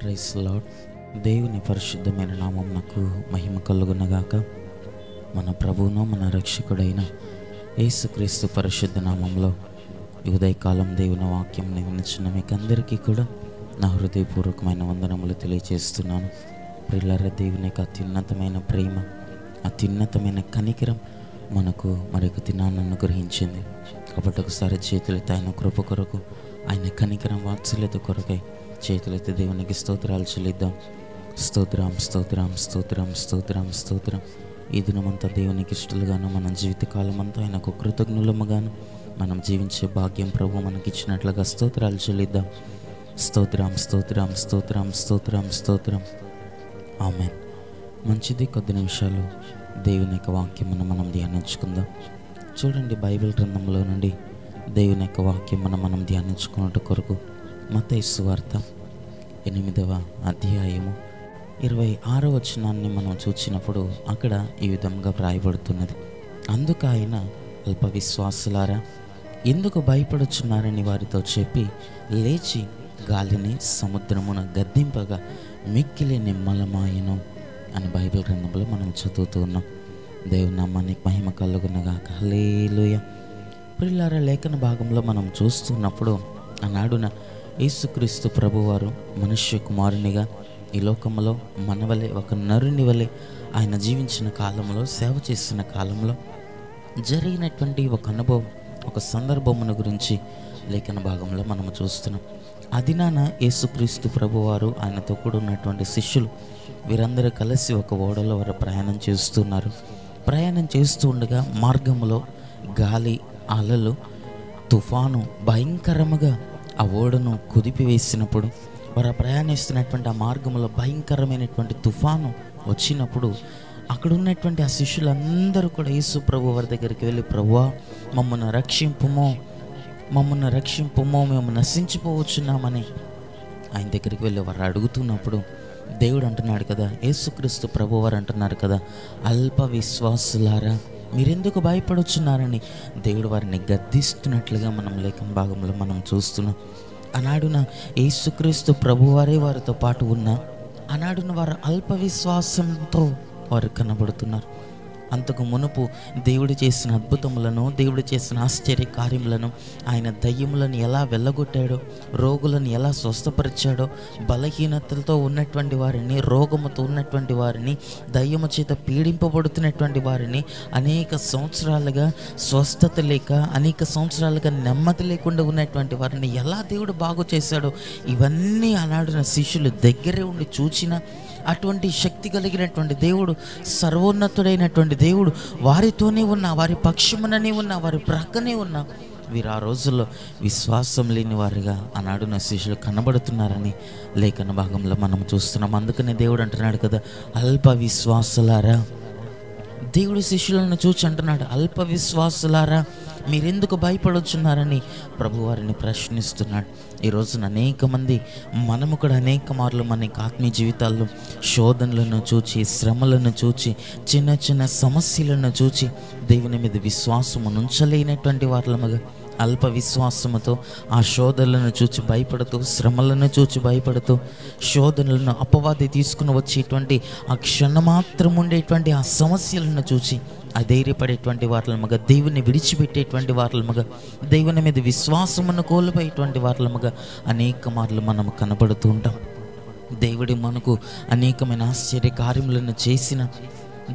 Praise lord. దేవుని పరిశుద్ధమైన నామమునకు మహిమ కలుగునగాక. మన ప్రభువును మన రక్షకుడైన యేసుక్రీస్తు పరిశుద్ధ నామంలో ఈ ఉదయకాలం దేవుని వాక్యం వినిచిన మీకు అందరికీ కూడా నా హృదయపూర్వకమైన వందనములు తెలియజేస్తున్నాను. ప్రియులారా, దేవుని యొక్క అత్యున్నతమైన ప్రేమ, అత్యున్నతమైన కనికరం మనకు మరొక దినాన్ని అనుగ్రహించింది. కాబట్టి ఒకసారి చేతులెత్తి ఆయన కృప కొరకు, ఆయన కనికరం వాత్సల్యత కొరకై చేతులెత్తి దేవునికి స్తోత్రాలు చెల్లిద్దాం. స్తోత్రం, స్తోత్రం, స్తోత్రం, స్తోత్రం, స్తోత్రం. ఈ దినమంతా దేవునికి ఇష్టలుగాను, మన జీవితకాలం అంతా ఆయనకు కృతజ్ఞులముగాను మనం జీవించే భాగ్యం ప్రభు మనకిచ్చినట్లుగా స్తోత్రాలు చెల్లిద్దాం. స్తోత్రం, స్తోత్రం, స్తోత్రం, స్తోత్రం, స్తోత్రం. ఆమేన్. మంచిది. కొద్ది నిమిషాలు దేవుని యొక్క వాక్యమును మనం ధ్యానించుకుందాం. చూడండి, బైబిల్ గ్రంథంలో నుండి దేవుని యొక్క వాక్యమును మనం ధ్యానించుకున్నట్టు కొరకు మత్తయి సువార్త 8వ అధ్యాయము 26వ వచనాన్ని మనం చూసినప్పుడు అక్కడ ఈ విధంగా వ్రాయబడుతున్నది. అందుకు ఆయన, అల్ప విశ్వాసులారా, ఎందుకు భయపడుచున్నారని వారితో చెప్పి లేచి గాలిని సముద్రమున గద్దింపగా మిక్కిలి నిమ్మలమాయెను అని బైబిల్ గ్రంథంలో మనం చదువుతూ ఉన్నాం. దేవుని నామానికి మహిమ కలుగునగాక. హల్లెలూయా. ప్రియులారా, లేఖన భాగంలో మనం చూస్తున్నప్పుడు ఆనాడున యేసుక్రీస్తు ప్రభువారు మనుష్య కుమారునిగా ఈ లోకంలో మనవలే, ఒక నరుని వలె ఆయన జీవించిన కాలంలో, సేవ చేసిన కాలంలో జరిగినటువంటి ఒక అనుభవం, ఒక సందర్భమును గురించి లేఖన భాగంలో మనము చూస్తున్నాం. ఆ దినాన యేసుక్రీస్తు ప్రభువారు, ఆయనతో కూడా ఉన్నటువంటి శిష్యులు వీరందరూ కలిసి ఒక ఓడలో వారు ప్రయాణం చేస్తున్నారు. ప్రయాణం చేస్తూ ఉండగా మార్గంలో గాలి, అలలు, తుఫాను భయంకరముగా ఆ ఓడను కుదిపివేసినప్పుడు, వారు ప్రయాణిస్తున్నటువంటి ఆ మార్గంలో భయంకరమైనటువంటి తుఫాను వచ్చినప్పుడు అక్కడ ఉన్నటువంటి ఆ శిష్యులందరూ కూడా యేసు ప్రభు వారి దగ్గరికి వెళ్ళి, ప్రభువా మమ్మల్ని రక్షింపుమో, మమ్మల్ని రక్షింపుమో, మేము నశించిపోవచ్చున్నామని ఆయన దగ్గరికి వెళ్ళి వారు అడుగుతున్నప్పుడు దేవుడు అంటున్నాడు కదా, యేసుక్రీస్తు ప్రభు వారు అంటున్నారు కదా, అల్ప విశ్వాసులారా మీరెందుకు భయపడుచున్నారని దేవుడు వారిని గద్దిస్తున్నట్లుగా మనం లేఖన భాగంలో మనం చూస్తున్నాం. ఆనాడున యేసుక్రీస్తు ప్రభువారే వారితో పాటు ఉన్న ఆనాడున వారు అల్ప విశ్వాసంతో వారు కనబడుతున్నారు. అంతకు మునుపు దేవుడు చేసిన అద్భుతములను, దేవుడు చేసిన ఆశ్చర్య కార్యములను, ఆయన దయ్యములను ఎలా వెళ్ళగొట్టాడో, రోగులను ఎలా స్వస్థపరిచాడో, బలహీనతలతో ఉన్నటువంటి వారిని, రోగముతో ఉన్నటువంటి వారిని, దయ్యము చేత పీడింపబడుతున్నటువంటి వారిని అనేక సంవత్సరాలుగా స్వస్థత లేక, అనేక సంవత్సరాలుగా నెమ్మది లేకుండా ఉన్నటువంటి వారిని ఎలా దేవుడు బాగు చేశాడో, ఇవన్నీ ఆనాడున శిష్యులు దగ్గరే ఉండి చూచిన అటువంటి శక్తి కలిగినటువంటి దేవుడు, సర్వోన్నతుడైనటువంటి దేవుడు వారితోనే ఉన్నా, వారి పక్షముననే ఉన్నా, వారి ప్రక్కనే ఉన్నా, వీరు ఆ రోజుల్లో విశ్వాసం లేని వారిగా ఆనాడున శిష్యులు కనబడుతున్నారని లేఖన భాగంలో మనం చూస్తున్నాం. అందుకనే దేవుడు అంటున్నాడు కదా, అల్ప విశ్వాసులారా. దేవుడు శిష్యులను చూచి అంటున్నాడు, అల్ప విశ్వాసులారా మీరెందుకు భయపడుచున్నారని ప్రభు వారిని ప్రశ్నిస్తున్నాడు. ఈ రోజున అనేక మంది, మనము కూడా అనేక మార్లు మన ఆత్మీయ జీవితాల్లో శోధనలను చూచి, శ్రమలను చూచి, చిన్న చిన్న సమస్యలను చూచి దేవుని మీద విశ్వాసము ఉంచలేనటువంటి వారిలముగా అల్ప విశ్వాసముతో ఆ శోధనలను చూచి భయపడుతూ, శ్రమలను చూచి భయపడుతూ, శోధనలను అపవాది తీసుకుని వచ్చేటువంటి ఆ క్షణమాత్రం ఉండేటువంటి ఆ సమస్యలను చూచి అధైర్యపడేటువంటి వారిలముగా, దేవుని విడిచిపెట్టేటువంటి వారిలముగా, దేవుని మీద విశ్వాసమును కోల్పోయేటువంటి వారిలముగా అనేక మార్లు మనము కనబడుతూ ఉంటాం. దేవుడు మనకు అనేకమైన ఆశ్చర్య కార్యములను చేసిన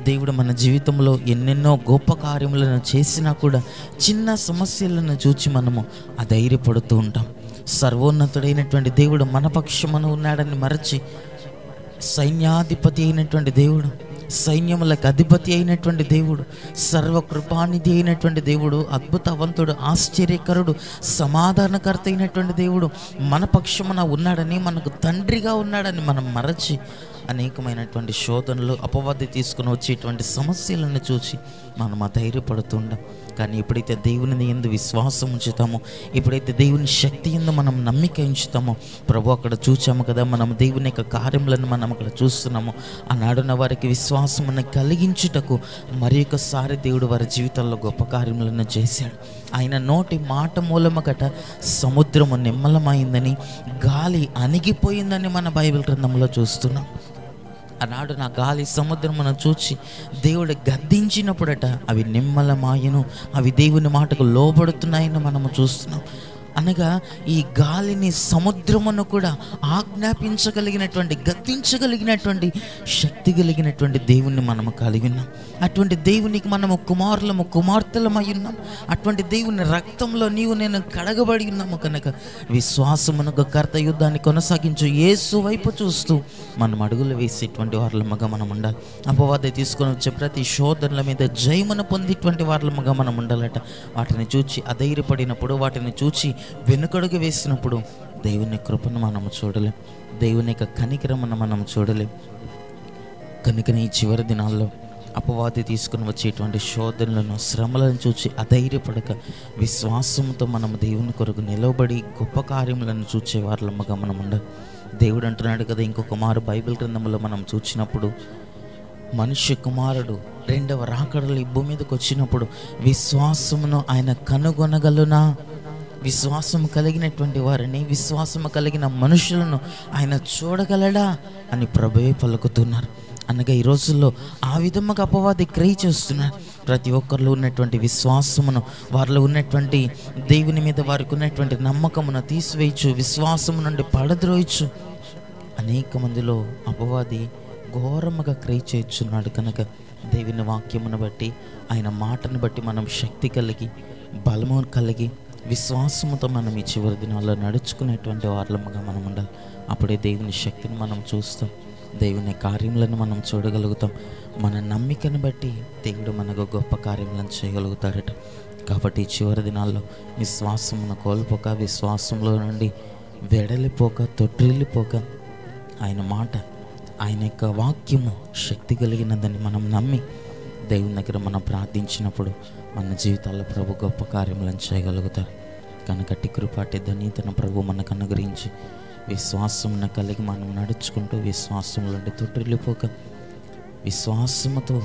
దేవుడు, మన జీవితంలో ఎన్నెన్నో గొప్ప కార్యములను చేసినా కూడా చిన్న సమస్యలను చూచి మనము అధైర్యపడుతూ ఉంటాం. సర్వోన్నతుడైనటువంటి దేవుడు మన పక్షమున ఉన్నాడని మరచి, సైన్యాధిపతి అయినటువంటి దేవుడు, సైన్యములకు అధిపతి అయినటువంటి దేవుడు, సర్వకృపానిధి అయినటువంటి దేవుడు, అద్భుతవంతుడు, ఆశ్చర్యకరుడు, సమాధానకర్త అయినటువంటి దేవుడు మన పక్షమున ఉన్నాడని, మనకు తండ్రిగా ఉన్నాడని మనం మరచి అనేకమైనటువంటి శోధనలు, అపవాది తీసుకుని వచ్చేటువంటి సమస్యలను చూసి మనం ధైర్యపడుతుండం. కానీ ఎప్పుడైతే దేవుని యందు విశ్వాసం ఉంచుతామో, ఎప్పుడైతే దేవుని శక్తి యందు మనం నమ్మిక ఉంచుతామో, ప్రభు అక్కడ చూచాము కదా, మనం దేవుని యొక్క కార్యములను మనం అక్కడ చూస్తున్నాము. ఆనాడున్న వారికి విశ్వాసమును కలిగించుటకు మరి ఒకసారి దేవుడు వారి జీవితాల్లో గొప్ప కార్యములను చేశాడు. ఆయన నోటి మాట మూలముగట సముద్రము నిమ్మలమైందని, గాలి అణిగిపోయిందని మన బైబిల్ గ్రంథంలో చూస్తున్నాం. ఆనాడు నా గాలి సముద్రమును చూచి దేవుడు గద్దించినప్పుడట అవి నిమ్మలమాయను, అవి దేవుని మాటకు లోబడుతున్నాయని మనము చూస్తున్నాం. అనగా ఈ గాలిని, సముద్రమును కూడా ఆజ్ఞాపించగలిగినటువంటి, గద్దించగలిగినటువంటి శక్తి కలిగినటువంటి దేవుణ్ణి మనము కలిగి ఉన్నాం. అటువంటి దేవునికి మనము కుమారులము, కుమార్తెలమై ఉన్నాం. అటువంటి దేవుని రక్తంలో నీవు నేను కడగబడి ఉన్నాము. కనుక విశ్వాసమునకు కర్త యుద్ధాన్ని కొనసాగించు యేసు వైపు చూస్తూ మనం అడుగులు వేసేటువంటి వారులముగా మనం ఉండాలి. అపవాది తీసుకొని వచ్చే ప్రతి శోధనల మీద జయమును పొందేటువంటి వారులముగా మనం ఉండాలట. వాటిని చూచి అధైర్యపడినప్పుడు, వాటిని చూచి వెనుకడుగు వేసినప్పుడు దేవుని కృపను మనము చూడలేం, దేవుని యొక్క కనికరమును మనం చూడలేం. కనుకనే ఈ చివరి దినాల్లో అపవాది తీసుకుని వచ్చేటువంటి శోధనలను, శ్రమలను చూచి అధైర్యపడక విశ్వాసంతో మనము దేవుని కొరకు నిలబడి గొప్ప కార్యములను చూచే వారులముగా మనం ఉండాలి. దేవుడు అంటున్నాడు కదా, ఇంకొక మారు బైబిల్ గ్రంథంలో మనం చూసినప్పుడు, మనుష్య కుమారుడు రెండవ రాకడలో ఈ భూమి మీదకి వచ్చినప్పుడు విశ్వాసమును ఆయన కనుగొనగలునా, విశ్వాసము కలిగినటువంటి వారిని, విశ్వాసము కలిగిన మనుషులను ఆయన చూడగలడా అని ప్రభువే పలుకుతున్నారు. అనగా ఈ రోజుల్లో ఆ విధముగా అపవాది క్రియ చేస్తున్నారు. ప్రతి ఒక్కరిలో ఉన్నటువంటి విశ్వాసమును, వారిలో ఉన్నటువంటి దేవుని మీద వారికి ఉన్నటువంటి నమ్మకమును తీసివేయచ్చు, విశ్వాసము నుండి పడద్రోయచ్చు. అనేక మందిలో అపవాది ఘోరముగా క్రియ చేస్తున్నాడు. కనుక దేవుని వాక్యమును బట్టి, ఆయన మాటను బట్టి మనం శక్తి కలిగి, బలము కలిగి, విశ్వాసముతో మనం ఈ చివరి దినాల్లో నడుచుకునేటువంటి వారులముగా మనం ఉండాలి. అప్పుడే దేవుని శక్తిని మనం చూస్తాం, దేవుని కార్యములను మనం చూడగలుగుతాం. మన నమ్మికను బట్టి దేవుడు మనకు గొప్ప కార్యములను చేయగలుగుతాడట. కాబట్టి ఈ చివరి దినాల్లో విశ్వాసమును కోల్పోక, విశ్వాసంలో నుండి వెడలిపోక, తొట్టిల్లిపోక, ఆయన మాట, ఆయన యొక్క వాక్యము శక్తి కలిగినదని మనం నమ్మి దేవుని దగ్గర మనం ప్రార్థించినప్పుడు మన జీవితాల్లో ప్రభు గొప్ప కార్యములను చేయగలుగుతారు. కనుక అట్టి కృపాటి ధన్యతను ప్రభు మనకు అనుగ్రహించి విశ్వాసమును కలిగి మనం నడుచుకుంటూ, విశ్వాసంలో నుండి తొట్టిల్లిపోక, విశ్వాసముతో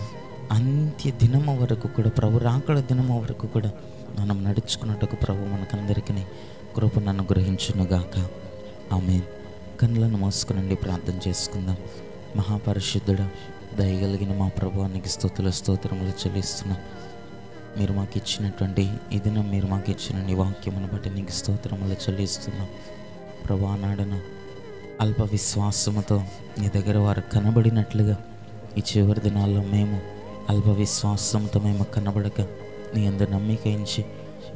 అంత్య దినము వరకు కూడా, ప్రభు రాకడ దినము వరకు కూడా మనం నడుచుకున్నట్టుకు ప్రభు మనకందరికీ కృపను అనుగ్రహించునుగాక. ఆమేన్. కన్నులను మూసుకునండి, ప్రార్థన చేసుకుందాం. మహాపరిశుద్ధుడా, దయగలిగిన మా ప్రభువానికి స్తుతులు స్తోత్రములు చెల్లిస్తున్నాం. మీరు మాకు ఇచ్చినటువంటి ఈ దినం, మీరు మాకు ఇచ్చిన నీ వాక్యమును బట్టి నీకు స్తోత్రములు చెల్లిస్తున్నాం. ప్రభా, నాడన అల్ప విశ్వాసముతో నీ దగ్గర వారు కనబడినట్లుగా ఈ చివరి దినాల్లో మేము అల్ప విశ్వాసంతో మేము కనబడక నీ యందు నమ్మిక ఉంచి,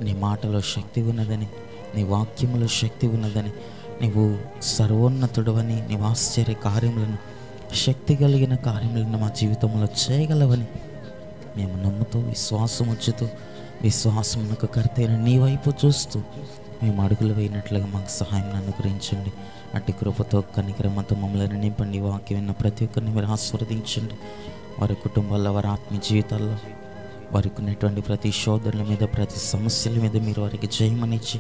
నీ మాటలో శక్తి ఉన్నదని, నీ వాక్యములో శక్తి ఉన్నదని, నీవు సర్వోన్నతుడవని, నీ ఆశ్చర్య కార్యములను, శక్తి కలిగిన కార్యములను మా జీవితంలో చేయగలవని మేము నమ్ముతూ, విశ్వాసం ఉంచుతూ, విశ్వాసమునకు కర్తైన నీ వైపు చూస్తూ మేము అడుగులు వేయినట్లుగా మాకు సహాయం అనుగ్రహించండి. అట్టి కృపతో, కనికరమతో మమ్మల్ని నింపండి. వాక్యం విన్న ప్రతి ఒక్కరిని మీరు ఆశీర్వదించండి. వారి కుటుంబాల్లో, వారి ఆత్మీయ జీవితాల్లో వారికి ఉన్నటువంటి ప్రతి శోధనల మీద, ప్రతి సమస్యల మీద మీరు వారికి జయమనిచ్చి,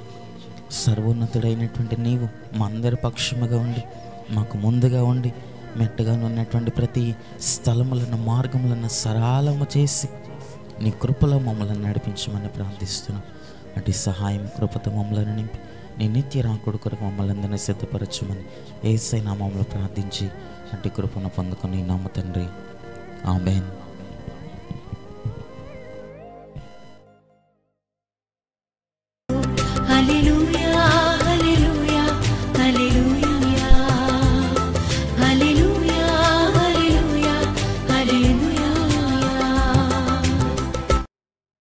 సర్వోన్నతుడైనటువంటి నీవు మా అందరి పక్షముగా ఉండి, మాకు ముందుగా ఉండి, మెట్టగా ఉన్నటువంటి ప్రతి స్థలములను, మార్గములను సరళము చేసి నీ కృపలో మమ్మల్ని నడిపించమని ప్రార్థిస్తున్నాం. అటు సహాయం, కృపతో మమ్మల్ని నింపి నీ నిత్య రాకుడు కొరకు మమ్మల్ని అందరినీ సిద్ధపరచమని యేసయ్య నామములో ప్రార్థించి అటు కృపను పొందుకొని నామ తండ్రి. ఆమేన్.